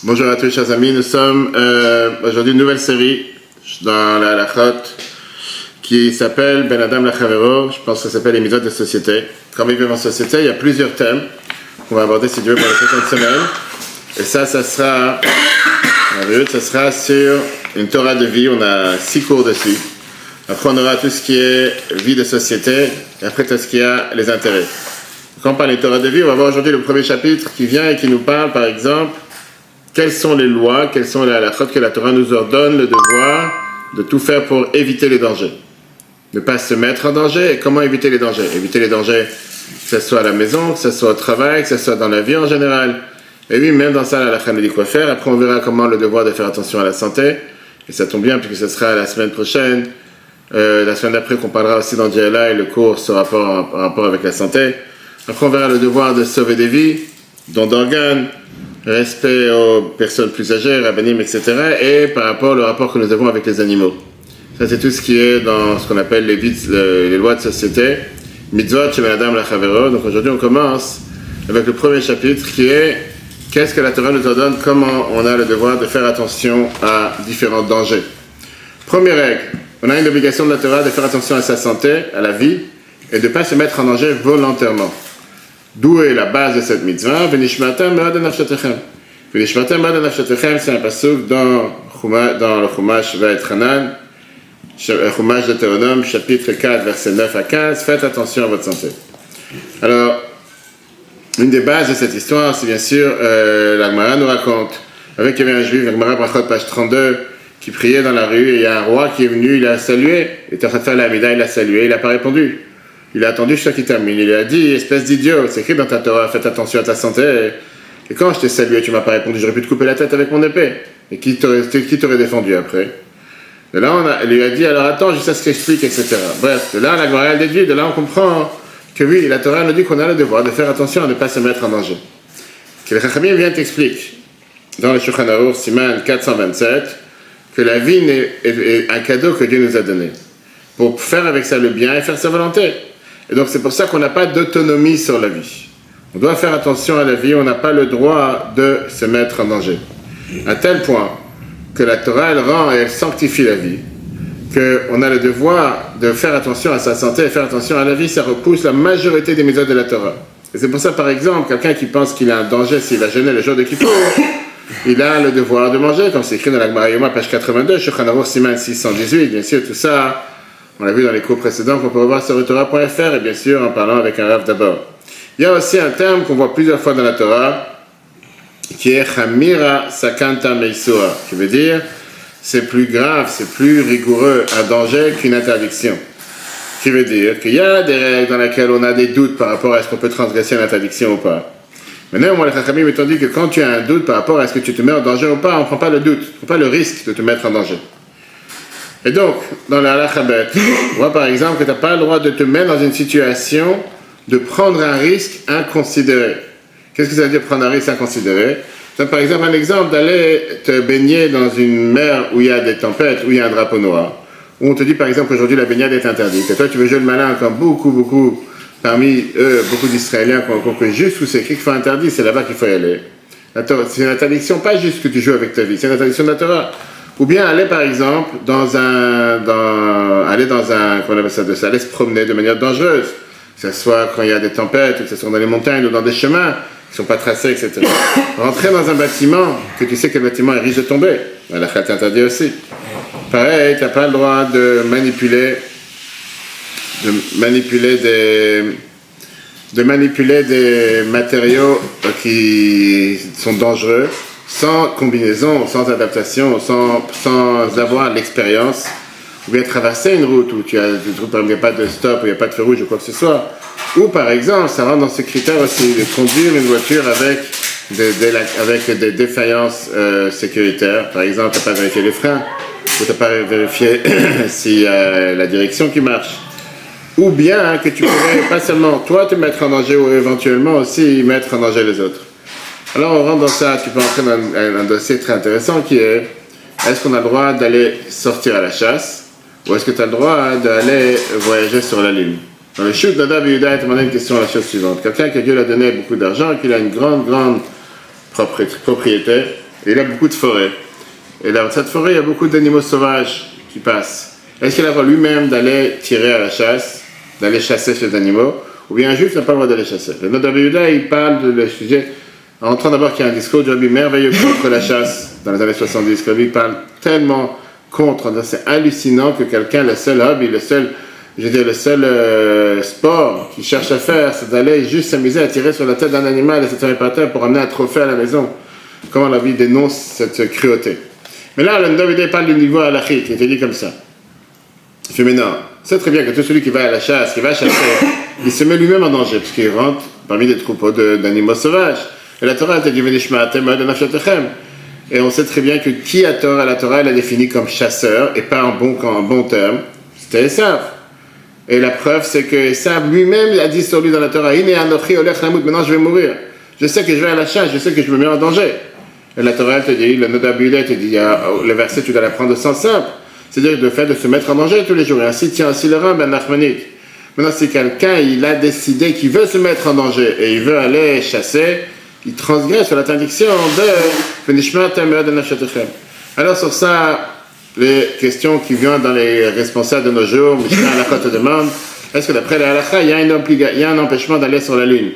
Bonjour à tous chers amis, nous sommes aujourd'hui une nouvelle série dans la halachot qui s'appelle Ben Adam Lachavero. Je pense que ça s'appelle les mitzvot de société. Quand on vit en société, il y a plusieurs thèmes qu'on va aborder si Dieu veut pour les prochaines semaines. Et ça sera sur une Torah de vie. On a 6 cours dessus. Après on aura tout ce qui est vie de société et après tout ce qui a les intérêts. Quand on parle de Torah de vie, on va voir aujourd'hui le premier chapitre qui vient et qui nous parle par exemple quelles sont les lois, quelles sont les halachot que la Torah nous ordonne le devoir de tout faire pour éviter les dangers. Ne pas se mettre en danger et comment éviter les dangers. Éviter les dangers, que ce soit à la maison, que ce soit au travail, que ce soit dans la vie en général. Et oui, même dans ça, la halakha nous dit quoi faire. Après, on verra comment le devoir de faire attention à la santé. Et ça tombe bien puisque ce sera la semaine prochaine. La semaine d'après qu'on parlera aussi dans Djela et le cours sera en rapport avec la santé. Après, on verra le devoir de sauver des vies, don d'organes, respect aux personnes plus âgées, rabbinim, etc. Et par rapport au rapport que nous avons avec les animaux. Ça, c'est tout ce qui est dans ce qu'on appelle les lois de société. Mitzvot chez Ben Adam Lachavero. Donc aujourd'hui, on commence avec le premier chapitre qui est qu'est-ce que la Torah nous ordonne, comment on a le devoir de faire attention à différents dangers. Première règle, on a une obligation de la Torah de faire attention à sa santé, à la vie, et de ne pas se mettre en danger volontairement. D'où est la base de cette mitzvah? V'nishmatam me'ad nafshatechem. V'nishmatam me'ad nafshatechem, c'est un pasuk dans le Chumash Va'etchanan, Chumash de Deutéronome, chapitre 4, versets 9 à 15. Faites attention à votre santé. Alors, une des bases de cette histoire, c'est bien sûr, la Gemara nous raconte, avec qu'il y avait un juif, la Gemara Brachot, page 32, qui priait dans la rue, et il y a un roi qui est venu, il a salué, il était en train de faire la Hamida, il a salué, il n'a pas répondu. Il a attendu jusqu'à qu'il termine. Il lui a dit, espèce d'idiot, c'est écrit dans ta Torah, faites attention à ta santé. Et quand je t'ai salué, tu m'as pas répondu, j'aurais pu te couper la tête avec mon épée. Et qui t'aurait défendu après? De là, il lui a dit, alors attends, je sais ce que j'explique, etc. Bref, de là, la Gemara déduit, de là, on comprend que oui, la Torah nous dit qu'on a le devoir de faire attention à ne pas se mettre en danger. Que le Chachamim vient t'explique, dans le Shulchan Aruch, Siman 427, que la vie est un cadeau que Dieu nous a donné. Pour faire avec ça le bien et faire sa volonté. Et donc c'est pour ça qu'on n'a pas d'autonomie sur la vie. On doit faire attention à la vie, on n'a pas le droit de se mettre en danger. À tel point que la Torah, elle rend et elle sanctifie la vie, qu'on a le devoir de faire attention à sa santé et faire attention à la vie, ça repousse la majorité des méthodes de la Torah. Et c'est pour ça, par exemple, quelqu'un qui pense qu'il a un danger s'il va jeûner le jour de Kippour, il a le devoir de manger, comme c'est écrit dans la Gemara Yoma, page 82, Shulchan Aruch Siman 618, bien sûr, tout ça, on l'a vu dans les cours précédents qu'on peut revoir sur Torah.fr et bien sûr en parlant avec un Rav d'abord. Il y a aussi un terme qu'on voit plusieurs fois dans la Torah qui est Chamira Sakanta Meisura, qui veut dire c'est plus grave, c'est plus rigoureux un danger qu'une interdiction. Qui veut dire qu'il y a des règles dans lesquelles on a des doutes par rapport à est-ce qu'on peut transgresser une interdiction ou pas. Maintenant, moi, les Chachamim m'ont dit que quand tu as un doute par rapport à est-ce que tu te mets en danger ou pas, on ne prend pas le doute, on ne prend pas le risque de te mettre en danger. Et donc, dans la halakha bet, on voit par exemple que tu n'as pas le droit de te mettre dans une situation de prendre un risque inconsidéré. Qu'est-ce que ça veut dire prendre un risque inconsidéré? C'est par exemple un exemple d'aller te baigner dans une mer où il y a des tempêtes, où il y a un drapeau noir, où on te dit par exemple aujourd'hui la baignade est interdite. Et toi tu veux jouer le malin comme beaucoup, parmi eux, beaucoup d'Israéliens qui ont compris juste où c'est écrit qu'il faut interdire, c'est là-bas qu'il faut y aller. C'est une interdiction, pas juste que tu joues avec ta vie, c'est une interdiction de la Torah. Ou bien aller par exemple comment on appelle ça, aller se promener de manière dangereuse, que ce soit quand il y a des tempêtes, ou que ce soit dans les montagnes ou dans des chemins qui ne sont pas tracés, etc. Rentrer dans un bâtiment, que tu sais que le bâtiment risque de tomber, la halakha t'interdit aussi. Pareil, tu n'as pas le droit de manipuler des matériaux qui sont dangereux, sans combinaison, sans adaptation, sans avoir l'expérience, ou bien traverser une route où il n'y a pas de stop, où il n'y a pas de feu rouge ou quoi que ce soit. Ou par exemple, ça rentre dans ce critère aussi de conduire une voiture avec des défaillances sécuritaires. Par exemple, tu n'as pas vérifié les freins, ou tu n'as pas vérifié si la direction qui marche. Ou bien que tu pourrais pas seulement toi te mettre en danger, ou éventuellement aussi mettre en danger les autres. Alors on rentre dans ça, tu peux entrer dans un dossier très intéressant qui est est-ce qu'on a le droit d'aller sortir à la chasse ou est-ce que tu as le droit d'aller voyager sur la Lune? Dans le chute, Nadav et Yehuda, il te demandait une question à la chose suivante. Quelqu'un que Dieu lui a donné beaucoup d'argent, qu'il a une grande propriété, et il a beaucoup de forêts. Et dans cette forêt, il y a beaucoup d'animaux sauvages qui passent. Est-ce qu'il a le droit lui-même d'aller tirer à la chasse, d'aller chasser ces animaux, ou bien un juif n'a pas le droit d'aller chasser? Le Noda Yehuda, il parle de le sujet, en entrant d'abord qu'il y a un discours du Rabbi merveilleux contre la chasse dans les années 70, que lui parle tellement contre, c'est hallucinant que quelqu'un, le seul hobby, le seul sport qu'il cherche à faire, c'est d'aller juste s'amuser à tirer sur la tête d'un animal et se faire par terre pour amener un trophée à la maison. Comment la Bible dénonce cette cruauté. Mais là, le David parle du niveau halachique, il était dit comme ça. Il fait maintenant, c'est très bien que tout celui qui va à la chasse, qui va chasser, il se met lui-même en danger, parce qu'il rentre parmi des troupeaux d'animaux sauvages. Et la Torah te dit, et on sait très bien que qui a Torah, la Torah, elle a défini comme chasseur, et pas en bon terme, c'était Esav. Et la preuve, c'est que Esav lui-même a dit sur lui dans la Torah, maintenant je vais mourir. Je sais que je vais à la chasse, je sais que je me mets en danger. Et la Torah te dit, le Noda Yehuda te dit, le verset, tu dois l'apprendre au sens simple. C'est-à-dire le fait de se mettre en danger tous les jours. Et ainsi tient aussi le rang ben nachmanique. Maintenant, si quelqu'un, il a décidé qu'il veut se mettre en danger et il veut aller chasser, il transgresse sur l'interdiction de Venishma Tamer de Nafshatechem. Alors sur ça, les questions qui viennent dans les responsables de nos jours, Mishnah Halakha te demande, est-ce que d'après la Halakha, il y a un empêchement d'aller sur la Lune?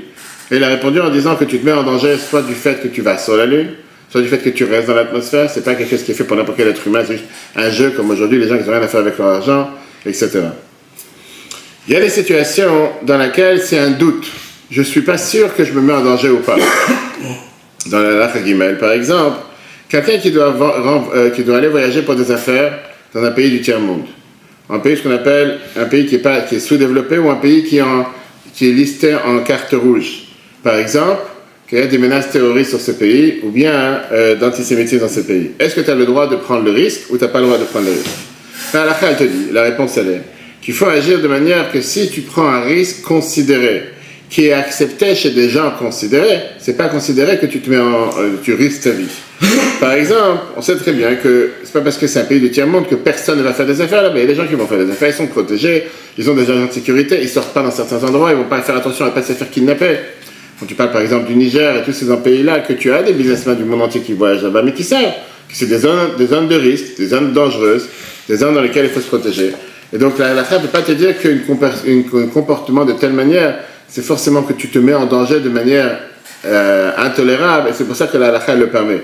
Et il a répondu en disant que tu te mets en danger soit du fait que tu vas sur la Lune, soit du fait que tu restes dans l'atmosphère. C'est pas quelque chose qui est fait pour n'importe quel être humain, c'est juste un jeu comme aujourd'hui, les gens qui n'ont rien à faire avec leur argent, etc. Il y a des situations dans lesquelles c'est un doute. Je ne suis pas sûr que je me mets en danger ou pas. Dans la Halakha Gimel, par exemple, quelqu'un qui doit aller voyager pour des affaires dans un pays du tiers-monde. Un pays, ce qu'on appelle un pays qui est sous-développé ou un pays qui est listé en carte rouge. Par exemple, qu'il y a des menaces terroristes sur ce pays ou bien d'antisémitisme dans ce pays. Est-ce que tu as le droit de prendre le risque ou tu n'as pas le droit de prendre le risque? La halakha, elle te dit, la réponse elle est qu'il faut agir de manière que si tu prends un risque considéré, qui est accepté chez des gens considérés, c'est pas considéré que tu risques ta vie. Par exemple, on sait très bien que c'est pas parce que c'est un pays du tiers-monde que personne ne va faire des affaires là, mais il y a des gens qui vont faire des affaires, ils sont protégés, ils ont des agents de sécurité, ils sortent pas dans certains endroits, ils vont pas faire attention à ne pas se faire kidnapper. Quand tu parles par exemple du Niger et tous ces pays-là, que tu as des businessmen du monde entier qui voyagent là-bas, mais qui savent que c'est des zones de risque, des zones dangereuses, des zones dans lesquelles il faut se protéger. Et donc la halakha ne peut pas te dire qu'un comportement de telle manière, c'est forcément que tu te mets en danger de manière intolérable, et c'est pour ça que la halakha le permet.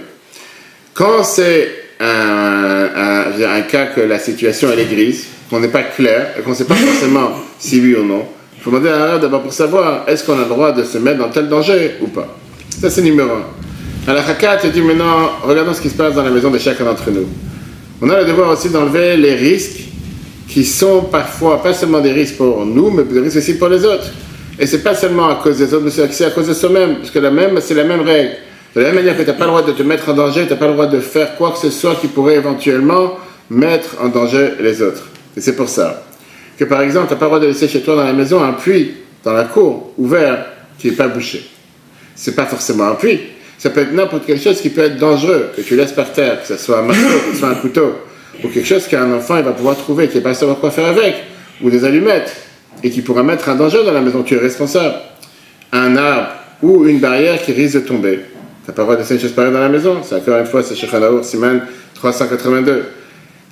Quand c'est un cas que la situation elle est grise, qu'on n'est pas clair, et qu'on ne sait pas forcément si oui ou non, il faut demander à l'arabe d'abord pour savoir est-ce qu'on a le droit de se mettre dans tel danger ou pas. Ça c'est numéro 1. Halakha te dit maintenant, regardons ce qui se passe dans la maison de chacun d'entre nous. On a le devoir aussi d'enlever les risques qui sont parfois pas seulement des risques pour nous, mais des risques aussi pour les autres. Et c'est pas seulement à cause des autres, mais c'est à cause de soi-même, parce que c'est la même règle. De la même manière que tu n'as pas le droit de te mettre en danger, tu n'as pas le droit de faire quoi que ce soit qui pourrait éventuellement mettre en danger les autres. Et c'est pour ça que par exemple, tu n'as pas le droit de laisser chez toi dans la maison un puits, dans la cour, ouvert, qui n'est pas bouché. C'est pas forcément un puits. Ça peut être n'importe quelle chose qui peut être dangereux, que tu laisses par terre, que ce soit un marteau, que ce soit un couteau, ou quelque chose qu'un enfant il va pouvoir trouver, qui n'est pas savoir quoi faire avec, ou des allumettes, et qui pourra mettre un danger dans la maison, tu es responsable. Un arbre ou une barrière qui risque de tomber. Tu n'as pas le droit de laisser une chose pareille dans la maison. C'est encore une fois, c'est Shulchan Aruch, Siman 382.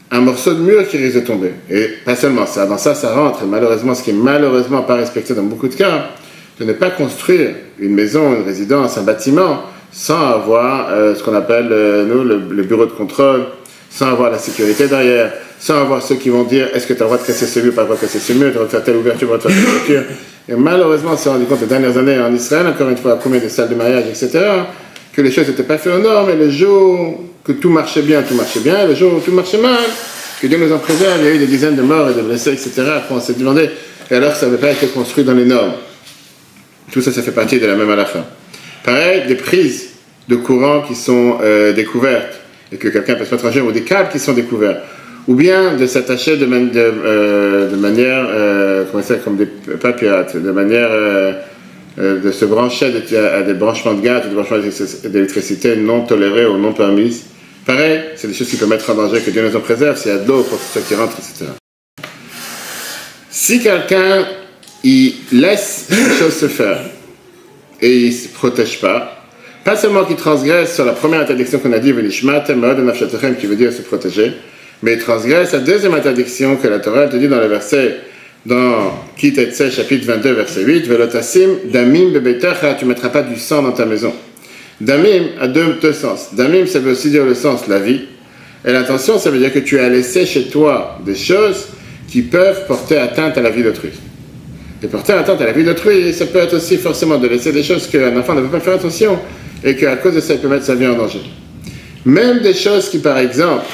Un morceau de mur qui risque de tomber. Et pas seulement ça, dans ça rentre. Et malheureusement, ce qui est malheureusement pas respecté dans beaucoup de cas, de ne pas construire une maison, une résidence, un bâtiment, sans avoir ce qu'on appelle, nous, le bureau de contrôle, sans avoir la sécurité derrière, sans avoir ceux qui vont dire est-ce que tu as le droit de casser ce mur, pas le droit de casser ce mur, tu as le droit de faire telle ouverture, pas le droit de faire telle ouverture. Et malheureusement, on s'est rendu compte les dernières années en Israël, encore une fois, combien de salles de mariage, etc., que les choses n'étaient pas faites aux normes, et le jour que tout marchait bien, et le jour où tout marchait mal, que Dieu nous en préserve, il y a eu des dizaines de morts et de blessés, etc. Après, on s'est demandé, et alors ça n'avait pas été construit dans les normes. Tout ça, ça fait partie de la même halakha. Pareil, des prises de courant qui sont découvertes, et que quelqu'un peut se mettre en jeu, ou des câbles qui sont découverts, ou bien de s'attacher de manière, comme des papillons, de manière de se brancher à des branchements de gaz ou des branchements d'électricité non tolérés ou non permis. Pareil, c'est des choses qui peuvent mettre en danger, que Dieu nous en préserve, s'il y a de l'eau, pour tout ça qui rentre, etc. Si quelqu'un, il laisse les choses se faire, et il ne se protège pas, pas seulement qu'il transgresse sur la première interdiction qu'on a dit, qui veut dire se protéger, mais il transgresse la deuxième interdiction que la Torah te dit dans le verset, dans Ki Tetzeh, chapitre 22, verset 8, Velotasim, damim bebetecha, tu ne mettras pas du sang dans ta maison. Damim a deux sens. Damim, ça veut aussi dire le sens, la vie. Et l'intention, ça veut dire que tu as laissé chez toi des choses qui peuvent porter atteinte à la vie d'autrui. Et porter atteinte à la vie d'autrui, ça peut être aussi forcément de laisser des choses qu'un enfant ne peut pas faire attention et qu'à cause de ça, il peut mettre sa vie en danger. Même des choses qui, par exemple,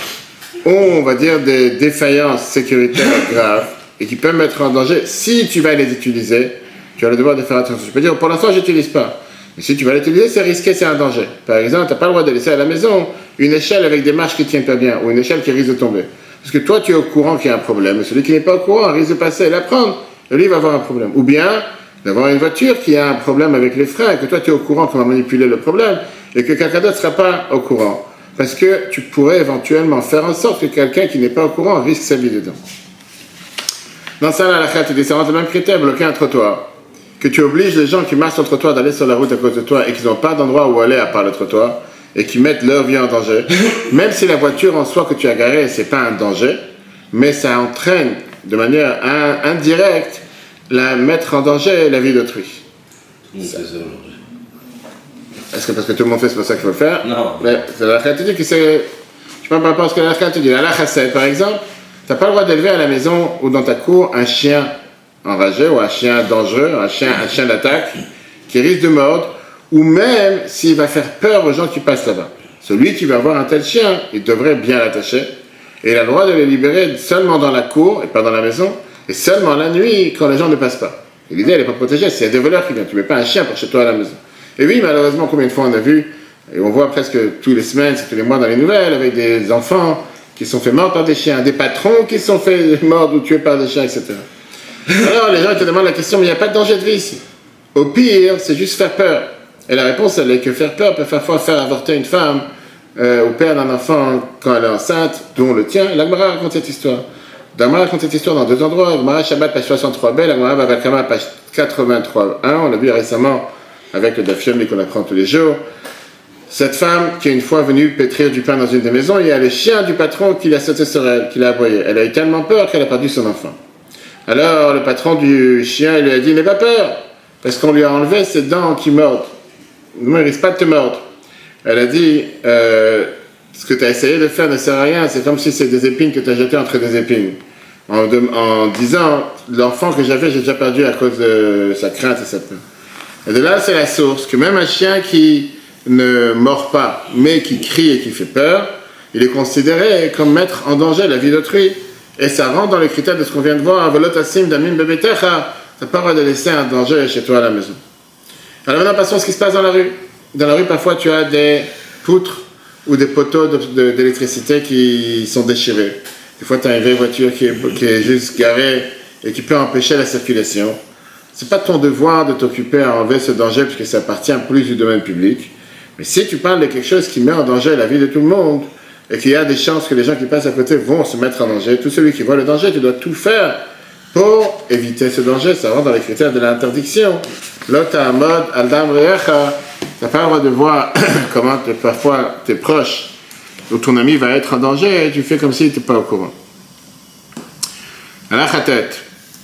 ont, on va dire, des défaillances sécuritaires graves et qui peuvent mettre en danger, si tu vas les utiliser, tu as le devoir de faire attention. Tu peux dire, pour l'instant, je n'utilise pas. Mais si tu vas l'utiliser, c'est risqué, c'est un danger. Par exemple, tu n'as pas le droit de laisser à la maison une échelle avec des marches qui ne tiennent pas bien ou une échelle qui risque de tomber. Parce que toi, tu es au courant qu'il y a un problème, mais celui qui n'est pas au courant risque de passer et la prendre. Et lui, il va avoir un problème. Ou bien, d'avoir une voiture qui a un problème avec les freins, et que toi, tu es au courant qu'on va manipuler le problème, et que quelqu'un d'autre ne sera pas au courant. Parce que tu pourrais éventuellement faire en sorte que quelqu'un qui n'est pas au courant risque sa vie dedans. Dans ça, la halakha te dit, c'est le même critère, bloquer un trottoir. Que tu obliges les gens qui marchent sur le trottoir d'aller sur la route à cause de toi, et qu'ils n'ont pas d'endroit où aller à part le trottoir, et qui mettent leur vie en danger, même si la voiture en soi que tu as garée, c'est pas un danger, mais ça entraîne de manière indirecte mettre en danger la vie d'autrui. C'est ça aujourd'hui. Est-ce que parce que tout le monde fait, c'est pour ça qu'il faut le faire? Non. Mais c'est la halakha te dit que c'est... Je sais pas par rapport à ce que la halakha te dit. La halakha 7, par exemple, tu n'as pas le droit d'élever à la maison ou dans ta cour un chien enragé ou un chien dangereux, un chien d'attaque qui risque de mordre, ou même s'il va faire peur aux gens qui passent là-bas. Celui qui va avoir un tel chien, il devrait bien l'attacher, et il a le droit de le libérer seulement dans la cour et pas dans la maison, et seulement la nuit quand les gens ne passent pas. Et l'idée, elle n'est pas protégée, c'est des voleurs qui viennent. Tu ne mets pas un chien pour chez toi à la maison. Et oui, malheureusement, combien de fois on a vu, et on voit presque tous les semaines, tous les mois dans les nouvelles, avec des enfants qui sont faits morts par des chiens, des patrons qui sont faits morts ou tués par des chiens, etc. Alors les gens te demandent la question, mais il n'y a pas de danger de vie ici. Au pire, c'est juste faire peur. Et la réponse, elle est que faire peur peut parfois faire avorter une femme ou perdre un enfant quand elle est enceinte, dont le tien. La Gemara raconte cette histoire. La Gemara raconte cette histoire dans deux endroits. La Gemara Shabbat, page 63b, la Gemara Bava Kama, page 83.1. On l'a vu récemment avec le Daf Yomi qu'on apprend tous les jours. Cette femme qui est une fois venue pétrir du pain dans une des maisons, il y a le chien du patron qui l'a sauté sur elle, qui l'a aboyé. Elle a eu tellement peur qu'elle a perdu son enfant. Alors le patron du chien il lui a dit, n'aie pas peur, parce qu'on lui a enlevé ses dents qui mordent. Non, il risque pas de te mordre. Elle a dit, ce que tu as essayé de faire ne sert à rien, c'est comme si c'est des épines que tu as jetées entre des épines. En disant, l'enfant que j'avais, j'ai déjà perdu à cause de sa crainte et sa peur. Et de là, c'est la source, que même un chien qui ne mord pas, mais qui crie et qui fait peur, il est considéré comme mettre en danger la vie d'autrui. Et ça rentre dans les critères de ce qu'on vient de voir, Velotasim damim bebetecha, tu n'as pas le droit de laisser un danger chez toi à la maison. Alors maintenant, passons à ce qui se passe dans la rue. Dans la rue, parfois, tu as des poutres ou des poteaux d'électricité qui sont déchirés. Des fois, tu as une vieille voiture qui est juste garée et qui peut empêcher la circulation. Ce n'est pas ton devoir de t'occuper à enlever ce danger puisque ça appartient plus du domaine public. Mais si tu parles de quelque chose qui met en danger la vie de tout le monde et qu'il y a des chances que les gens qui passent à côté vont se mettre en danger, tout celui qui voit le danger, tu dois tout faire pour éviter ce danger. Ça rentre dans les critères de l'interdiction. L'autre mode, Aldam Recha, tu n'as pas le droit de voir comment parfois tes proches ou ton ami va être en danger et tu fais comme s'il n'était pas au courant. À la tête.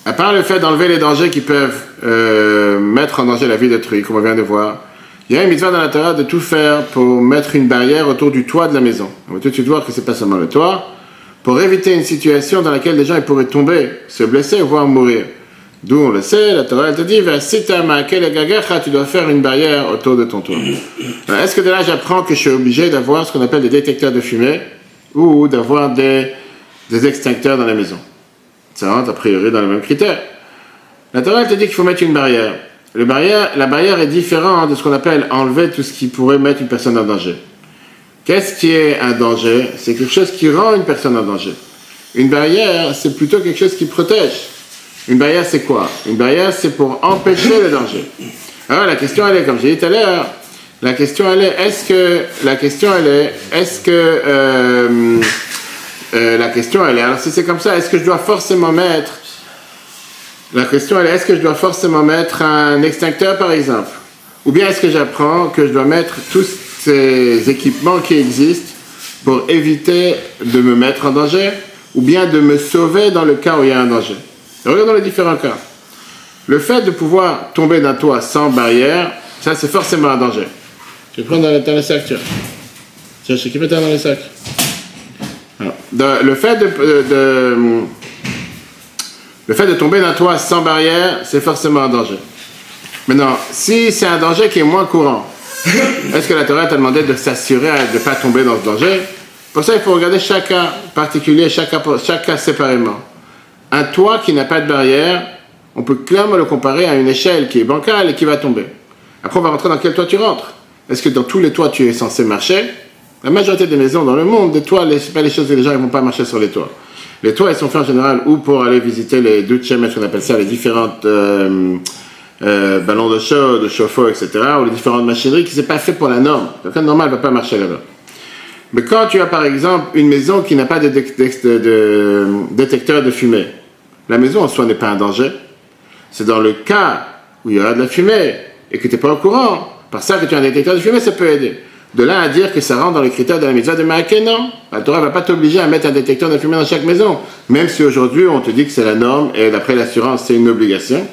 À part le fait d'enlever les dangers qui peuvent mettre en danger la vie d'autrui, comme on vient de voir, il y a une mitzvah dans la Torah de tout faire pour mettre une barrière autour du toit de la maison. On va tout de suite voir que ce n'est pas seulement le toit, pour éviter une situation dans laquelle les gens pourraient tomber, se blesser, voire mourir. D'où on le sait, la Torah te dit, tu dois faire une barrière autour de ton toit. Alors, est-ce que de là j'apprends que je suis obligé d'avoir ce qu'on appelle des détecteurs de fumée ou d'avoir des extincteurs dans la maison? Ça rentre a priori dans les mêmes critères. La Torah te dit qu'il faut mettre une barrière. La barrière est différente de ce qu'on appelle enlever tout ce qui pourrait mettre une personne en danger. Qu'est-ce qui est un danger? C'est quelque chose qui rend une personne en danger. Une barrière, c'est plutôt quelque chose qui protège. Une barrière, c'est quoi? Une barrière, c'est pour empêcher le danger. Alors, la question, elle est, comme j'ai dit tout à l'heure, la question, elle est, alors si c'est comme ça, est-ce que je dois forcément mettre un extincteur, par exemple? ou bien est-ce que j'apprends que je dois mettre tous ces équipements qui existent pour éviter de me mettre en danger, ou bien de me sauver dans le cas où il y a un danger. Et regardons les différents cas. Le fait de pouvoir tomber d'un toit sans barrière, ça c'est forcément un danger. Je vais prendre dans le sac, tiens. Tiens, je sais qui peut être dans le sac. Alors, le fait de tomber d'un toit sans barrière, c'est forcément un danger. Maintenant, si c'est un danger qui est moins courant, est-ce que la Torah t'a demandé de s'assurer de ne pas tomber dans ce danger? Pour ça, il faut regarder chaque cas particulier, chaque cas séparément. Un toit qui n'a pas de barrière, on peut clairement le comparer à une échelle qui est bancale et qui va tomber. Après, on va rentrer dans quel toit tu rentres. Est-ce que dans tous les toits, tu es censé marcher? La majorité des maisons dans le monde, des toits, c'est pas les choses que les gens ne vont pas marcher sur les toits. Les toits, ils sont faits en général ou pour aller visiter les douches, qu'on appelle ça, les différentes ballons de chaud, de chauffe-eau, etc., ou les différentes machineries qui ne sont pas fait pour la norme. Quelqu'un de normal ne va pas marcher là-bas. Mais quand tu as par exemple une maison qui n'a pas de détecteur de fumée, la maison en soi n'est pas un danger. C'est dans le cas où il y aura de la fumée et que tu n'es pas au courant, par ça que tu as un détecteur de fumée, ça peut aider. De là à dire que ça rentre dans les critères de la mitzvah de Maaké, non. La Torah ne va pas t'obliger à mettre un détecteur de fumée dans chaque maison, même si aujourd'hui on te dit que c'est la norme et d'après l'assurance c'est une obligation.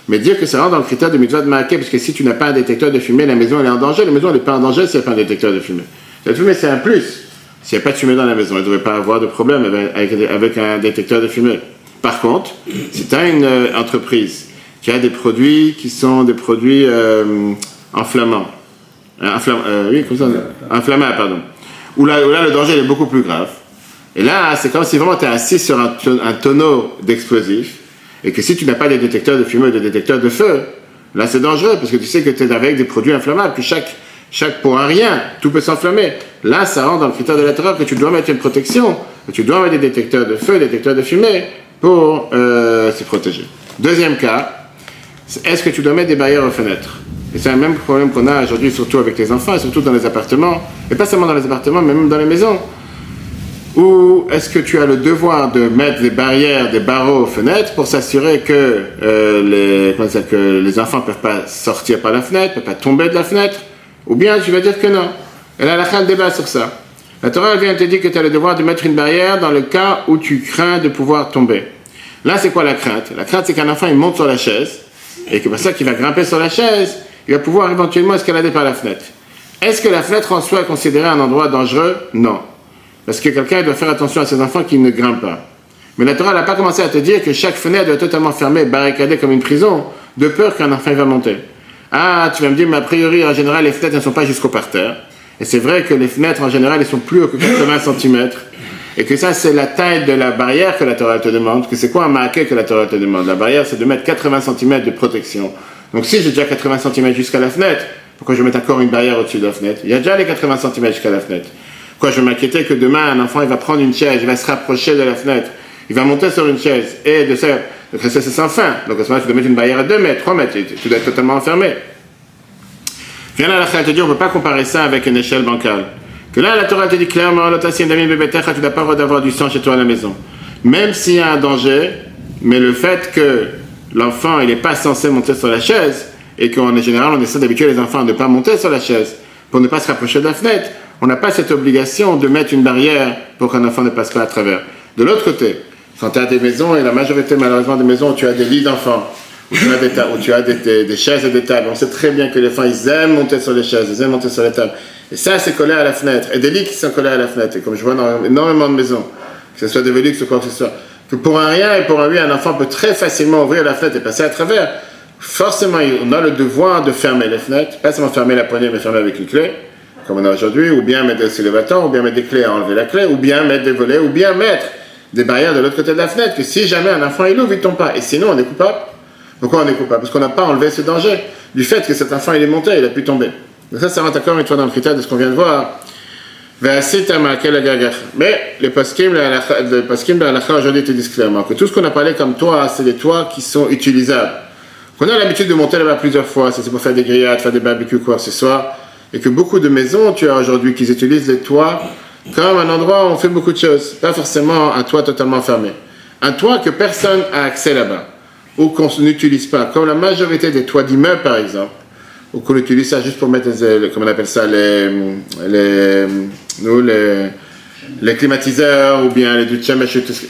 Mais dire que ça rentre dans le critère de mitzvah de Maaké, parce que si tu n'as pas un détecteur de fumée, la maison elle est en danger. La maison elle n'est pas en danger s'il n'y a pas un détecteur de fumée. La fumée c'est un plus. S'il n'y a pas de fumée dans la maison, elle ne devrait pas avoir de problème avec un détecteur de fumée. Par contre, si tu as une entreprise qui a des produits qui sont des produits enflammants, inflammables, pardon, où là le danger est beaucoup plus grave. Et là, c'est comme si vraiment tu es assis sur un tonneau d'explosifs, et que si tu n'as pas de détecteur de fumée ou de détecteur de feu, là c'est dangereux, parce que tu sais que tu es avec des produits inflammables, que chaque pour un rien, tout peut s'enflammer. Là, ça rentre dans le critère de la Torah que tu dois mettre une protection, que tu dois mettre des détecteurs de feu, des détecteurs de fumée, pour se protéger. Deuxième cas, est-ce que tu dois mettre des barrières aux fenêtres? Et c'est un même problème qu'on a aujourd'hui, surtout avec les enfants, et surtout dans les appartements, et pas seulement dans les appartements, mais même dans les maisons. Ou est-ce que tu as le devoir de mettre des barrières, des barreaux aux fenêtres pour s'assurer que les enfants ne peuvent pas sortir par la fenêtre, ne peuvent pas tomber de la fenêtre? Ou bien tu vas dire que non. Et là, la Torah débat sur ça. La Torah vient te dire que tu as le devoir de mettre une barrière dans le cas où tu crains de pouvoir tomber. Là, c'est quoi la crainte? La crainte, c'est qu'un enfant, il monte sur la chaise, et que pour ça qu'il va grimper sur la chaise, il va pouvoir éventuellement escalader par la fenêtre. Est-ce que la fenêtre en soi est considérée un endroit dangereux? Non. Parce que quelqu'un doit faire attention à ses enfants qui ne grimpent pas. Mais la Torah n'a pas commencé à te dire que chaque fenêtre doit être totalement fermée, barricadée comme une prison, de peur qu'un enfant va monter. Ah, tu vas me dire, mais a priori, en général, les fenêtres ne sont pas jusqu'au parterre. Et c'est vrai que les fenêtres, en général, elles sont plus hautes que 80 cm. Et que ça, c'est la taille de la barrière que la Torah te demande. Que c'est quoi un maaké que la Torah te demande? La barrière, c'est de mettre 80 cm de protection. Donc si j'ai déjà 80 cm jusqu'à la fenêtre, pourquoi je vais mettre encore une barrière au-dessus de la fenêtre? Il y a déjà les 80 cm jusqu'à la fenêtre. Quoi, je m'inquiétais que demain, un enfant, il va prendre une chaise, il va se rapprocher de la fenêtre, il va monter sur une chaise, et de ça, c'est sans fin. Donc à ce moment-là, tu dois mettre une barrière à 2 mètres, 3 mètres, tu dois être totalement enfermé. Viens là, la Torah te dit, on ne peut pas comparer ça avec une échelle bancale. Que là, la Torah te dit clairement, tu n'as pas le droit d'avoir du sang chez toi à la maison. Même s'il y a un danger, mais le fait que l'enfant, il n'est pas censé monter sur la chaise, et qu'en général, on essaie d'habituer les enfants à ne pas monter sur la chaise, pour ne pas se rapprocher de la fenêtre, on n'a pas cette obligation de mettre une barrière pour qu'un enfant ne passe pas à travers. De l'autre côté, quand tu as des maisons, et la majorité malheureusement des maisons où tu as des lits d'enfants, où tu as des chaises et des tables, on sait très bien que les enfants, ils aiment monter sur les chaises, ils aiment monter sur les tables. Et ça, c'est collé à la fenêtre. Et des lits qui sont collés à la fenêtre. Et comme je vois dans énormément de maisons, que ce soit des Velux ou quoi que ce soit, que pour un rien et pour un oui, un enfant peut très facilement ouvrir la fenêtre et passer à travers. Forcément, on a le devoir de fermer les fenêtres, pas seulement fermer la poignée, mais fermer avec une clé, comme on a aujourd'hui, ou bien mettre des élévateurs, ou bien mettre des clés à enlever la clé, ou bien mettre des volets, ou bien mettre des barrières de l'autre côté de la fenêtre, que si jamais un enfant il ouvre, il ne tombe pas. Et sinon, on est coupable. Pourquoi on est coupable? Parce qu'on n'a pas enlevé ce danger du fait que cet enfant il est monté, il a pu tomber. Donc ça rentre encore une fois dans le critère de ce qu'on vient de voir. Mais les poskim de l'halakha aujourd'hui te disent clairement que tout ce qu'on a parlé comme toit, c'est des toits qui sont utilisables. Qu'on a l'habitude de monter là-bas plusieurs fois, c'est pour faire des grillades, faire des barbecues, quoi que ce soit. Et que beaucoup de maisons, tu as aujourd'hui, qui utilisent les toits comme un endroit où on fait beaucoup de choses. Pas forcément un toit totalement fermé. Un toit que personne n'a accès là-bas, ou qu'on n'utilise pas. Comme la majorité des toits d'immeubles, par exemple, ou qu'on utilise ça juste pour mettre, comment on appelle ça, les climatiseurs ou bien les douches,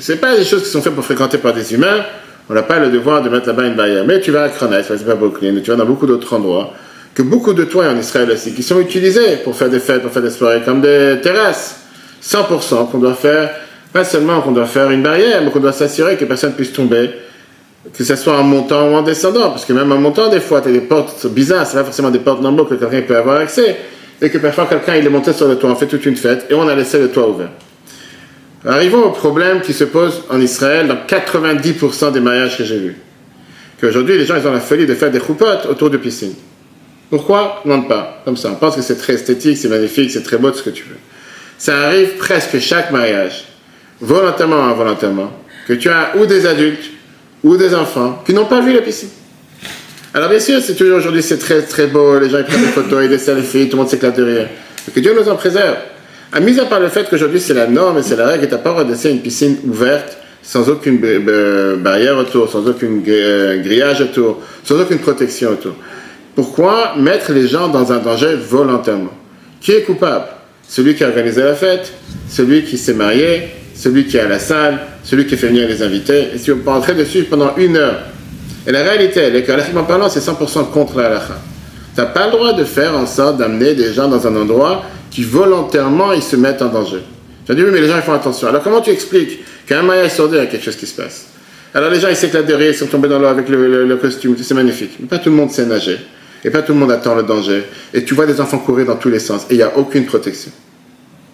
c'est pas des choses qui sont faites pour fréquenter par des humains. On n'a pas le devoir de mettre là-bas une barrière. Mais tu vas à Cronet, c'est pas Brooklyn, tu vas dans beaucoup d'autres endroits, que beaucoup de toits en Israël aussi, qui sont utilisés pour faire des fêtes, pour faire des soirées, comme des terrasses. 100% qu'on doit faire, pas seulement qu'on doit faire une barrière, mais qu'on doit s'assurer que personne ne puisse tomber, que ce soit en montant ou en descendant, parce que même en montant, des fois, tu as des portes bizarres, c'est pas forcément des portes normales que quelqu'un peut avoir accès, et que parfois quelqu'un il est monté sur le toit, on fait toute une fête, et on a laissé le toit ouvert. Arrivons au problème qui se pose en Israël dans 90% des mariages que j'ai vus. Qu'aujourd'hui, les gens, ils ont la folie de faire des choupottes autour de piscines. Pourquoi? Non, pas. Comme ça. On pense que c'est très esthétique, c'est magnifique, c'est très beau, tout ce que tu veux. Ça arrive presque chaque mariage, volontairement ou involontairement, que tu as ou des adultes, ou des enfants, qui n'ont pas vu la piscine. Alors bien sûr, c'est toujours aujourd'hui, c'est très très beau, les gens ils prennent des photos, ils des selfies, tout le monde s'éclate de rire. Mais que Dieu nous en préserve. Mis à part le fait qu'aujourd'hui c'est la norme et c'est la règle, et tu n'as pas le droit de laisser une piscine ouverte, sans aucune barrière autour, sans aucun grillage autour, sans aucune protection autour. Pourquoi mettre les gens dans un danger volontairement? Qui est coupable? Celui qui a organisé la fête, celui qui s'est marié, celui qui est à la salle, celui qui fait venir les invités. Et si on peut entrer dessus pendant 1 heure. Et la réalité, elle est qu'en parlant, c'est 100% contre la halakha. Tu n'as pas le droit de faire en sorte d'amener des gens dans un endroit qui volontairement ils se mettent en danger. J'ai dit oui, mais les gens ils font attention. Alors comment tu expliques qu'à un mariage sordide, il y a quelque chose qui se passe? Alors les gens ils s'éclatent de rire, ils sont tombés dans l'eau avec le costume, c'est magnifique. Mais pas tout le monde sait nager. Et pas tout le monde attend le danger. Et tu vois des enfants courir dans tous les sens. Et il n'y a aucune protection.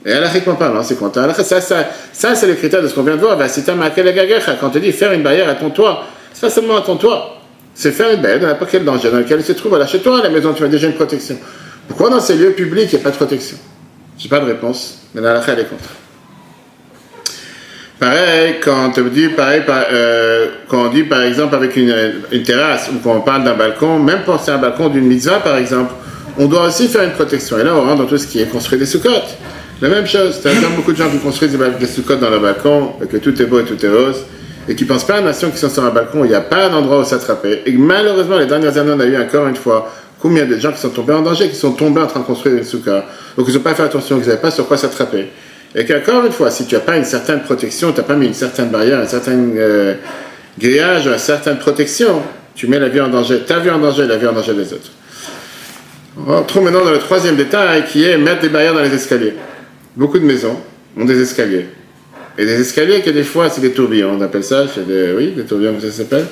Et halakhiquement parlant, c'est content. Ça, c'est le critère de ce qu'on vient de voir. Quand on te dit faire une barrière à ton toit, c'est pas seulement à ton toit. C'est faire une barrière dans n'importe quel danger dans lequel il se trouve. Voilà, chez toi, à la maison, tu as déjà une protection. Pourquoi dans ces lieux publics, il n'y a pas de protection? Je n'ai pas de réponse. Mais la halakha, elle est contre. Pareil, quand on dit par exemple avec une terrasse ou quand on parle d'un balcon, même pour un balcon d'une mitzvah par exemple, on doit aussi faire une protection. Et là, on rentre dans tout ce qui est construire des soukhotes. La même chose, tu as beaucoup de gens qui construisent des soukhotes dans le balcon, et que tout est beau et tout est rose, et qui ne pensent pas à la nation qui sont sur un balcon où il n'y a pas d'endroit où s'attraper. Et malheureusement, les dernières années, on a eu encore une fois combien de gens qui sont tombés en danger, qui sont tombés en train de construire une soukha, donc ils n'ont pas fait attention, qu'ils n'avaient pas sur quoi s'attraper. Et qu'encore une fois, si tu n'as pas une certaine protection, tu n'as pas mis une certaine barrière, un certain grillage, une certaine protection, tu mets la vie en danger, ta vie en danger, la vie en danger des autres. On retrouve maintenant dans le troisième détail qui est mettre des barrières dans les escaliers. Beaucoup de maisons ont des escaliers. Et des escaliers que des fois, c'est des tourbillons, on appelle ça, des tourbillons, comme ça s'appelle.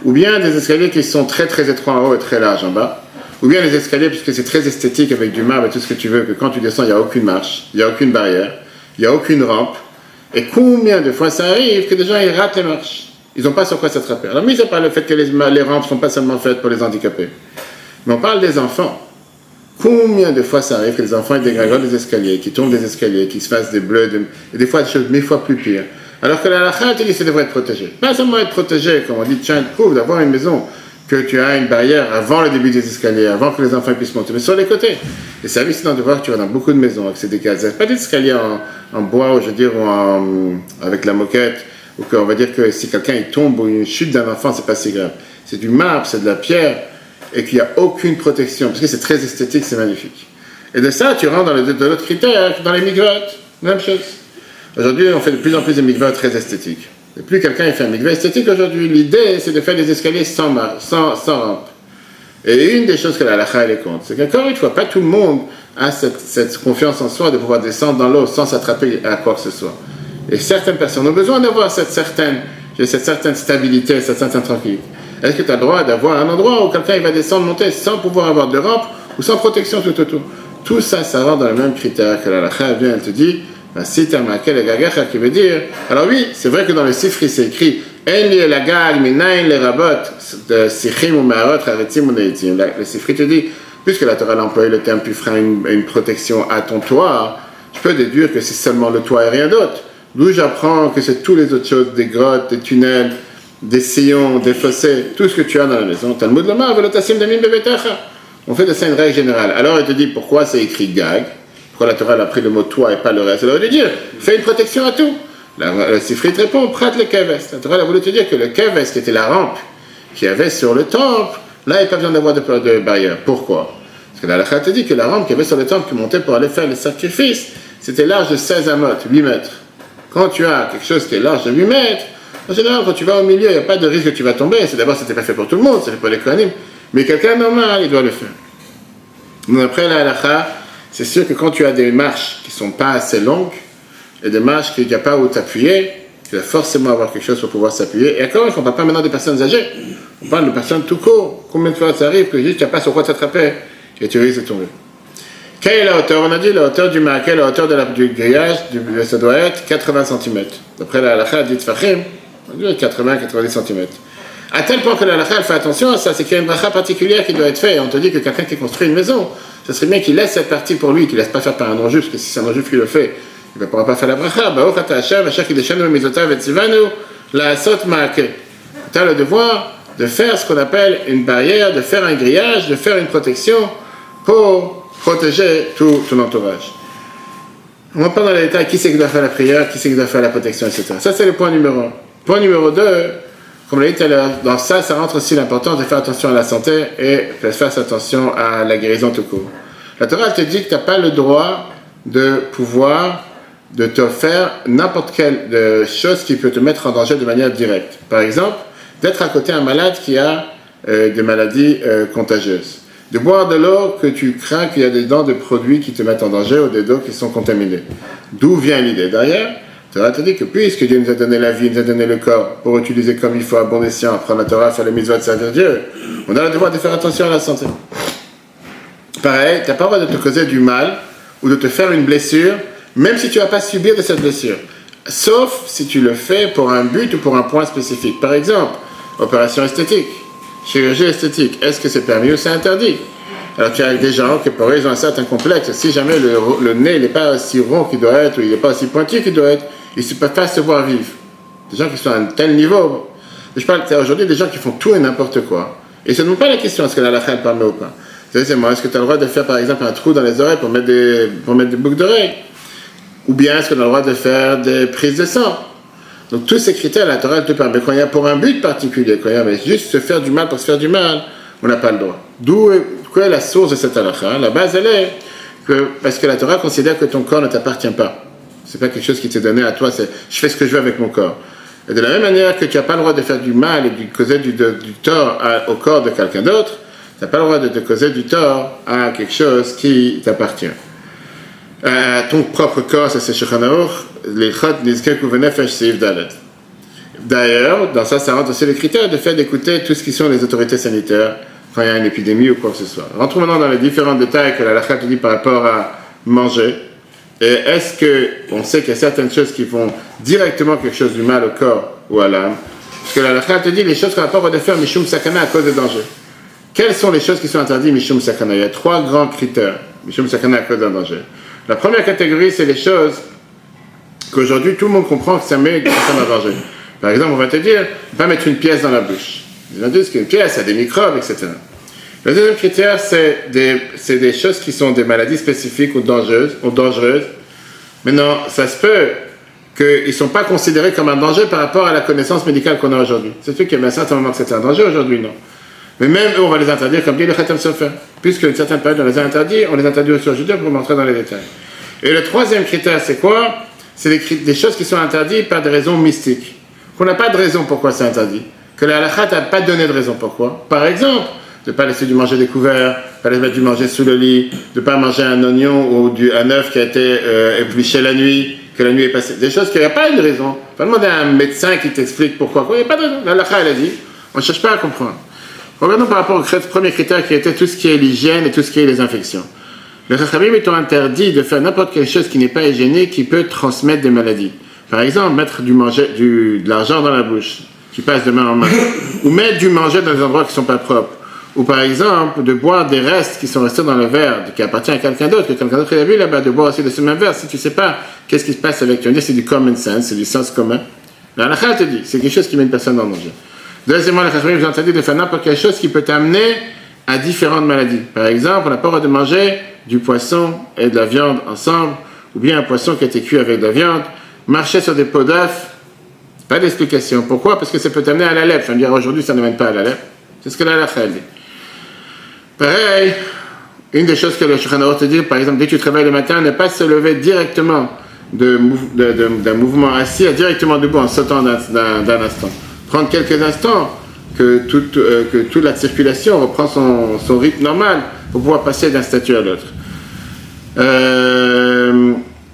Ou bien des escaliers qui sont très très étroits en haut et très larges en bas. Ou bien les escaliers, puisque c'est très esthétique avec du marbre et tout ce que tu veux, que quand tu descends, il n'y a aucune marche, il n'y a aucune barrière. Il n'y a aucune rampe. Et combien de fois ça arrive que des gens ils ratent les marches? Ils n'ont pas sur quoi s'attraper. Alors, mis à part le fait que les rampes ne sont pas seulement faites pour les handicapés, mais on parle des enfants. Combien de fois ça arrive que les enfants ils dégringolent des escaliers, qui tombent des escaliers, qui se fassent des bleus, et des fois des choses 1000 fois plus pires. Alors que la halakha te dit que ça devrait être protégé. Pas seulement être protégé, comme on dit, tiens, prouve d'avoir une maison, que tu as une barrière avant le début des escaliers, avant que les enfants puissent monter, mais sur les côtés. Et c'est hallucinant de voir que tu vas dans beaucoup de maisons avec des cases. Pas des escaliers en bois, ou je veux dire, avec la moquette, ou qu'on va dire que si quelqu'un il tombe ou une chute d'un enfant, c'est pas si grave. C'est du marbre, c'est de la pierre, et qu'il n'y a aucune protection, parce que c'est très esthétique, c'est magnifique. Et de ça, tu rentres dans l'autre critère, dans les mikvot, même chose. Aujourd'hui, on fait de plus en plus de mikvot très esthétiques. Et plus quelqu'un fait un mikvot esthétique aujourd'hui, l'idée c'est de faire des escaliers sans rampe. Et une des choses que la halakha elle est contre, c'est qu'encore une fois, pas tout le monde a cette confiance en soi de pouvoir descendre dans l'eau sans s'attraper à quoi que ce soit. Et certaines personnes ont besoin d'avoir cette certaine stabilité, cette certaine tranquillité. Est-ce que tu as le droit d'avoir un endroit où quelqu'un il va descendre, monter sans pouvoir avoir de rampe ou sans protection tout autour? Tout ça, ça rentre dans le même critère que la halakha vient, elle te dit, si tu as marqué le gagacha qui veut dire, alors oui, c'est vrai que dans le sifri c'est écrit En li el agag minayin le rabot sichim ou ma'arot haretzim ou neitzim. Le sifri te dit, puisque la Torah a employé le terme tu feras une protection à ton toit, je peux déduire que c'est seulement le toit et rien d'autre. D'où j'apprends que c'est toutes les autres choses, des grottes, des tunnels, des sillons, des fossés, tout ce que tu as dans la maison. Talmud lomar velotassim damim bebetecha. On fait de ça une règle générale. Alors il te dit pourquoi c'est écrit gag. Pourquoi la Torah a pris le mot toit et pas le reste? Elle aurait dû dire, fais une protection à tout. Le Sifri te répond, prête le keves. La Torah a voulu te dire que le keves, qui était la rampe qu'il y avait sur le temple, là, il n'y a pas besoin d'avoir de barrière. Pourquoi? Parce que la halakha te dit que la rampe qu'il y avait sur le temple qui montait pour aller faire les sacrifices, c'était large de 16 amot, 8 mètres. Quand tu as quelque chose qui est large de 8 mètres, en général, quand tu vas au milieu, il n'y a pas de risque que tu vas tomber. D'abord, c'était pas fait pour tout le monde, c'est fait pour les kohanim. Mais quelqu'un normal, il doit le faire. Donc après la halakha, c'est sûr que quand tu as des marches qui ne sont pas assez longues, et des marches qu'il n'y a pas où t'appuyer, tu dois forcément avoir quelque chose pour pouvoir s'appuyer. Et encore, on ne parle pas maintenant des personnes âgées. On parle de personnes tout court. Combien de fois ça arrive que juste tu n'as pas sur quoi t'attraper et tu risques de tomber. Quelle est la hauteur? On a dit la hauteur du maquet, la hauteur du grillage, ça doit être 80 cm. D'après la halakha, dit Tfachim, on dit 80-90 cm. À tel point que la halakha, elle fait attention à ça, c'est qu'il y a une bracha particulière qui doit être faite. Et on te dit que quelqu'un qui construit une maison, ce serait bien qu'il laisse cette partie pour lui, qu'il ne laisse pas faire par un non-juif, parce que si c'est un non-juif qui le fait, il ne pourra pas faire la bracha. Baruch ata Hashem, Asher kideshanu b'mizotav etzivanu la'asot ma'akeh. Tu as le devoir de faire ce qu'on appelle une barrière, de faire un grillage, de faire une protection pour protéger tout ton entourage. On ne va pas dans les détails qui c'est qui doit faire la prière, qui c'est qui doit faire la protection, etc. Ça, c'est le point numéro 1. Point numéro 2, comme on l'a dit tout à l'heure, dans ça rentre aussi l'importance de faire attention à la santé et de faire attention à la guérison tout court. La Torah te dit que tu n'as pas le droit de pouvoir de te faire n'importe quelle chose qui peut te mettre en danger de manière directe. Par exemple, d'être à côté d'un malade qui a des maladies contagieuses. De boire de l'eau que tu crains qu'il y a dedans de produits qui te mettent en danger ou des eaux qui sont contaminées. D'où vient l'idée? Derrière, tu vas te dire que puisque Dieu nous a donné la vie, nous a donné le corps pour utiliser comme il faut à bon escient, apprendre la Torah, faire les mitzvot, servir Dieu, on a le devoir de faire attention à la santé. Pareil, tu n'as pas le droit de te causer du mal ou de te faire une blessure, même si tu ne vas pas subir de cette blessure. Sauf si tu le fais pour un but ou pour un point spécifique. Par exemple, opération esthétique. Chirurgie esthétique, est-ce que c'est permis ou c'est interdit? Alors qu'il y a des gens qui pour eux ils ont un certain complexe. Si jamais le nez n'est pas aussi rond qu'il doit être, ou il n'est pas aussi pointu qu'il doit être, ils ne peuvent pas se voir vivre. Des gens qui sont à un tel niveau. Je parle aujourd'hui des gens qui font tout et n'importe quoi. Et ce n'est pas la question, est-ce que la halakha permet ou pas. Deuxièmement, est-ce que tu as le droit de faire par exemple un trou dans les oreilles pour mettre des boucles d'oreilles? Ou bien est-ce qu'on a le droit de faire des prises de sang? Donc tous ces critères, la Torah te permet. Quand il y a pour un but particulier, quand il y a juste se faire du mal pour se faire du mal, on n'a pas le droit. Quoi est la source de cette halakha? La base, elle est que, parce que la Torah considère que ton corps ne t'appartient pas. C'est pas quelque chose qui t'est donné à toi, c'est je fais ce que je veux avec mon corps. Et de la même manière que tu n'as pas le droit de faire du mal et de causer du tort au corps de quelqu'un d'autre, tu n'as pas le droit de te causer du tort à quelque chose qui t'appartient. Ton propre corps, ça c'est Shulchan Aruch, l'Ilchot Nizkek Uvenefesh Seif Dalet. D'ailleurs, dans ça rentre aussi le critère de fait d'écouter tout ce qui sont les autorités sanitaires quand il y a une épidémie ou quoi que ce soit. Rentrons maintenant dans les différents détails que la halakha te dit par rapport à manger. Et est-ce qu'on sait qu'il y a certaines choses qui font directement quelque chose du mal au corps ou à l'âme? Parce que la halakha te dit les choses qu'on n'a pas le droit de faire Mishum Sakana à cause de danger. Quelles sont les choses qui sont interdites Mishum Sakana? Il y a 3 grands critères Mishum Sakana à cause d'un danger. La première catégorie, c'est les choses qu'aujourd'hui tout le monde comprend que ça met des personnes en danger. Par exemple, on va te dire, ne pas mettre une pièce dans la bouche. Ils vont dire qu'une pièce a des microbes, etc. Le deuxième critère, c'est des choses qui sont des maladies spécifiques ou dangereuses. Maintenant, ça se peut qu'ils ne sont pas considérés comme un danger par rapport à la connaissance médicale qu'on a aujourd'hui. C'est sûr qu'il y a un certain moment que c'est un danger aujourd'hui, non. Mais même eux, on va les interdire comme dit le Khatam Sofer. Puisqu'à une certaine période, on les a interdits, on les interdit aussi aujourd'hui pour rentrer dans les détails. Et le troisième critère, c'est quoi? C'est des choses qui sont interdites par des raisons mystiques. Qu'on n'a pas de raison pourquoi c'est interdit. Que la halakha n'a pas donné de raison pourquoi. Par exemple, de ne pas laisser du manger découvert, de ne pas laisser mettre du manger sous le lit, de ne pas manger un oignon ou un œuf qui a été épluché la nuit, que la nuit est passée. Des choses qu'il n'y a pas de raison. Il faut demander à un médecin qui t'explique pourquoi. Il n'y a pas de raison. La halakha, elle a dit. On ne cherche pas à comprendre. Regardons par rapport au premier critère qui était tout ce qui est l'hygiène et tout ce qui est les infections. Les Chachamim t'ont interdit de faire n'importe quelle chose qui n'est pas hygiénique qui peut transmettre des maladies. Par exemple, mettre de l'argent dans la bouche, qui passe de main en main. Ou mettre du manger dans des endroits qui ne sont pas propres. Ou par exemple, de boire des restes qui sont restés dans le verre, qui appartient à quelqu'un d'autre, que quelqu'un d'autre a vu là-bas, de boire aussi de ce même verre. Si tu ne sais pas qu'est-ce qui se passe avec, tu vas dire c'est du common sense, c'est du sens commun. La halakha te dit, c'est quelque chose qui met une personne en danger. Deuxièmement, les Chachamim vous ont interdit de faire n'importe quelle chose qui peut t'amener à différentes maladies. Par exemple, on n'a pas le droit de manger du poisson et de la viande ensemble, ou bien un poisson qui a été cuit avec de la viande, marcher sur des pots d'œufs, pas d'explication. Pourquoi? Parce que ça peut t'amener à la lèpre. Je vais me dire, aujourd'hui, ça ne mène pas à la lèpre. C'est ce que la halakha dit. Pareil, Une des choses que le Shulchan Aruch te dit, par exemple, dès que tu travailles le matin, ne pas se lever directement d'un mouvement assis à directement debout en sautant d'un instant. Prendre quelques instants que toute la circulation reprend son rythme normal pour pouvoir passer d'un statut à l'autre.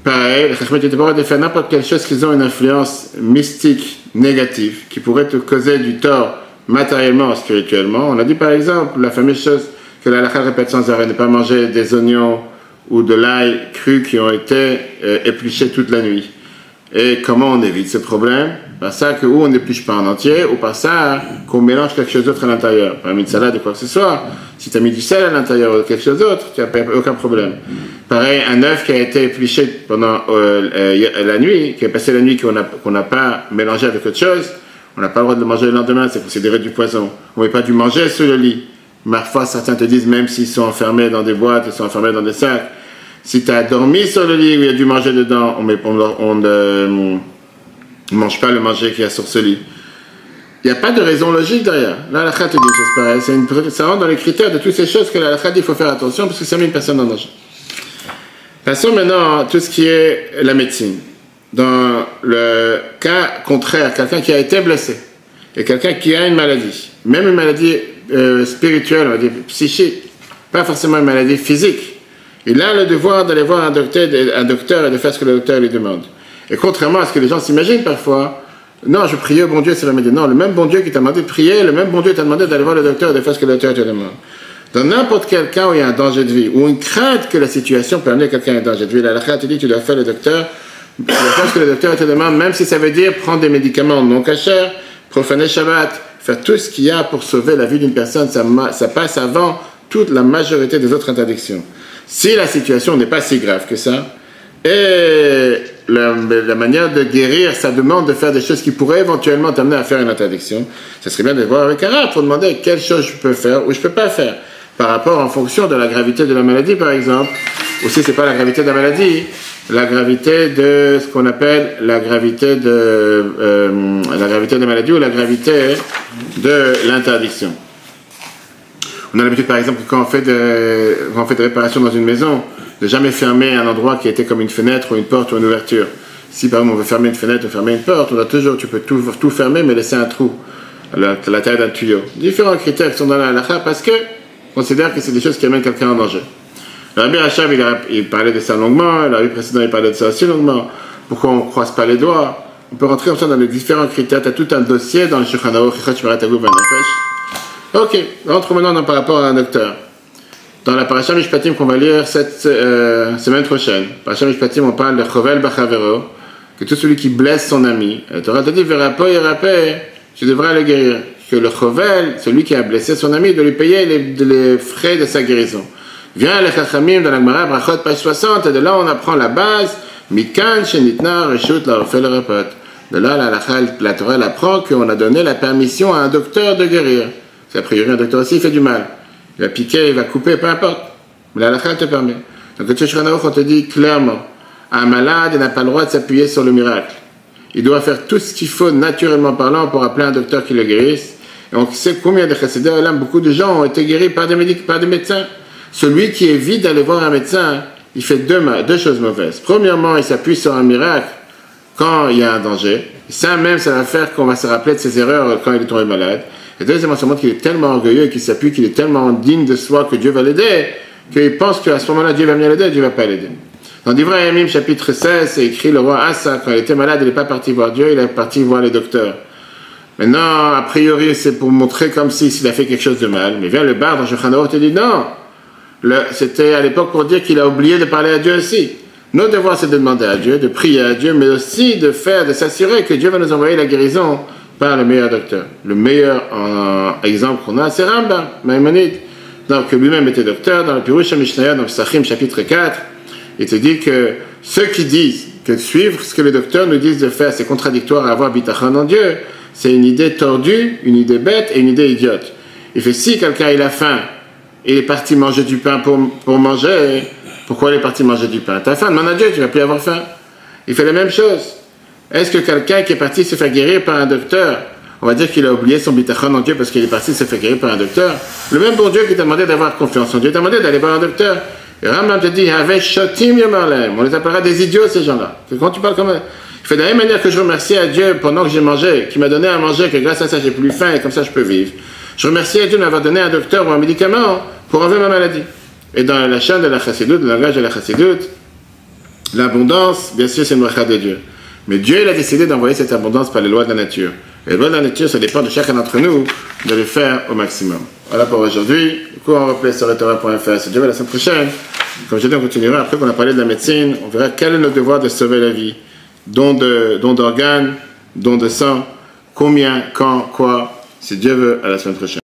Pareil, les Chachmei n'étaient pas droit de faire n'importe quelle chose qui ont une influence mystique négative, qui pourrait te causer du tort matériellement ou spirituellement. On a dit par exemple la fameuse chose que la halakha répète sans arrêt, ne pas manger des oignons ou de l'ail cru qui ont été épluchés toute la nuit. Et comment on évite ce problème? Par ça que ou on n'épluche pas en entier, ou par ça qu'on mélange quelque chose d'autre à l'intérieur. Pas mis de salade ou quoi que ce soit. Si tu as mis du sel à l'intérieur ou quelque chose d'autre, tu n'as aucun problème. Pareil, un œuf qui a été épluché pendant la nuit, qui a passé la nuit qu'on n'a pas mélangé avec autre chose, on n'a pas le droit de le manger le lendemain, c'est considéré du poison. On n'a pas dû manger sous le lit. Parfois, certains te disent, même s'ils sont enfermés dans des boîtes, ils sont enfermés dans des sacs, si tu as dormi sur le lit où il y a du manger dedans, on ne mange pas le manger qu'il y a sur ce lit. Il n'y a pas de raison logique derrière. Là, la halakha te dit une chose pareille. Ça rentre dans les critères de toutes ces choses que la halakha dit qu'il faut faire attention parce que ça met une personne en danger. Passons maintenant à tout ce qui est la médecine. Dans le cas contraire, quelqu'un qui a été blessé et quelqu'un qui a une maladie, même une maladie spirituelle, on va dire psychique, pas forcément une maladie physique, il a le devoir d'aller voir un docteur et de faire ce que le docteur lui demande. Et contrairement à ce que les gens s'imaginent parfois, non, je priais au bon Dieu, c'est la médecine. Non, le même bon Dieu qui t'a demandé de prier, le même bon Dieu t'a demandé d'aller voir le docteur et de faire ce que le docteur te demande. Dans n'importe quel cas où il y a un danger de vie, ou une crainte que la situation peut amener quelqu'un à un danger de vie, la halakha te dit que tu dois faire le docteur, tu dois faire ce que le docteur te demande, même si ça veut dire prendre des médicaments non cachers, profaner Shabbat, faire tout ce qu'il y a pour sauver la vie d'une personne, ça passe avant toute la majorité des autres interdictions. Si la situation n'est pas si grave que ça, et la manière de guérir, ça demande de faire des choses qui pourraient éventuellement t'amener à faire une interdiction, ça serait bien de voir avec un rab pour demander quelle chose je peux faire ou je ne peux pas faire, par rapport en fonction de la gravité de la maladie par exemple, ou si ce n'est pas la gravité de la maladie, la gravité de ce qu'on appelle la gravité de la maladie ou la gravité de l'interdiction. On a l'habitude, par exemple, que quand on fait des réparations dans une maison, de jamais fermer un endroit qui était comme une fenêtre ou une porte ou une ouverture. Si, par exemple, on veut fermer une fenêtre ou fermer une porte, tu peux tout fermer, mais laisser un trou à la taille d'un tuyau. Différents critères qui sont dans la halakha parce que on considère que c'est des choses qui amènent quelqu'un en danger. Le Rabbi Rachab, il parlait de ça longuement, le Rabbi précédent, il parlait de ça aussi longuement. Pourquoi on ne croise pas les doigts? On peut rentrer comme ça dans les différents critères. Tu as tout un dossier dans le Shulchan Aruch, Ok, rentre maintenant par rapport à un docteur. Dans la Parashat Mishpatim qu'on va lire cette semaine prochaine, Parashat Mishpatim, on parle de Chovel Bachavero, que tout celui qui blesse son ami, la Torah te dit, Verapo Yerape, tu devras le guérir. Que le Chovel, celui qui a blessé son ami, de lui payer les frais de sa guérison. Viens les Chachamim dans la Gemara, Brachot, page 60, et de là on apprend la base, Mikan Shenitna Reshut la refait le repot. De là, la Torah apprend qu'on a donné la permission à un docteur de guérir. A priori, un docteur aussi, il fait du mal. Il va piquer, il va couper, peu importe. Mais la halakha te permet. Donc, au Shulchan Aruch, on te dit clairement, un malade n'a pas le droit de s'appuyer sur le miracle. Il doit faire tout ce qu'il faut, naturellement parlant, pour appeler un docteur qui le guérisse. Et on sait combien de chassidés, beaucoup de gens ont été guéris par des médecins. Celui qui évite d'aller voir un médecin, il fait deux choses mauvaises. Premièrement, il s'appuie sur un miracle quand il y a un danger. Et ça même, ça va faire qu'on va se rappeler de ses erreurs quand il est tombé malade. Et deuxièmement, ça montre qu'il est tellement orgueilleux et qu'il s'appuie, qu'il est tellement digne de soi que Dieu va l'aider, qu'il pense qu'à ce moment-là, Dieu va venir l'aider, Dieu ne va pas l'aider. Dans Divrei Hayamim, chapitre 16, c'est écrit, le roi Asa, quand il était malade, il n'est pas parti voir Dieu, il est parti voir les docteurs. Maintenant, a priori, c'est pour montrer comme s'il a fait quelque chose de mal. Mais vient le bar dans Shulchan Aruch et dit non. C'était à l'époque pour dire qu'il a oublié de parler à Dieu aussi. Notre devoir, c'est de demander à Dieu, de prier à Dieu, mais aussi de s'assurer que Dieu va nous envoyer la guérison par le meilleur docteur. Le meilleur exemple qu'on a, c'est Rambam, Maïmonide. Donc, lui-même était docteur, dans le Pirush HaMishnayot, dans le Sachim, chapitre 4, il te dit que ceux qui disent que de suivre ce que les docteurs nous disent de faire, c'est contradictoire à avoir bitachon en Dieu, c'est une idée tordue, une idée bête et une idée idiote. Il fait, si quelqu'un il a faim, il est parti manger du pain pour manger, pourquoi il est parti manger du pain? T'as faim, demande à Dieu, tu vas plus avoir faim. Il fait la même chose. Est-ce que quelqu'un qui est parti se faire guérir par un docteur, on va dire qu'il a oublié son bitachon en Dieu parce qu'il est parti se faire guérir par un docteur. Le même bon Dieu qui t'a demandé d'avoir confiance en Dieu, t'a demandé d'aller voir un docteur. Et Rambam te dit, on les appellera des idiots, ces gens-là. Quand tu parles comme il fait de la même manière que je remercie à Dieu pendant que j'ai mangé, qui m'a donné à manger, que grâce à ça j'ai plus faim et comme ça je peux vivre. Je remercie à Dieu de m'avoir donné un docteur ou un médicament pour enlever ma maladie. Et dans la chaîne de la chassidoute, le langage de la chassidoute, l'abondance, bien sûr, c'est le bracha de Dieu. Mais Dieu, il a décidé d'envoyer cette abondance par les lois de la nature. Et les lois de la nature, ça dépend de chacun d'entre nous de le faire au maximum. Voilà pour aujourd'hui. Du coup, on replace sur le Torah.fr. C'est Dieu la semaine prochaine. Comme je dis, on continuera. Après qu'on a parlé de la médecine, on verra quel est notre devoir de sauver la vie. Don d'organes, don de sang, combien, quand, quoi. Si Dieu veut, à la semaine prochaine.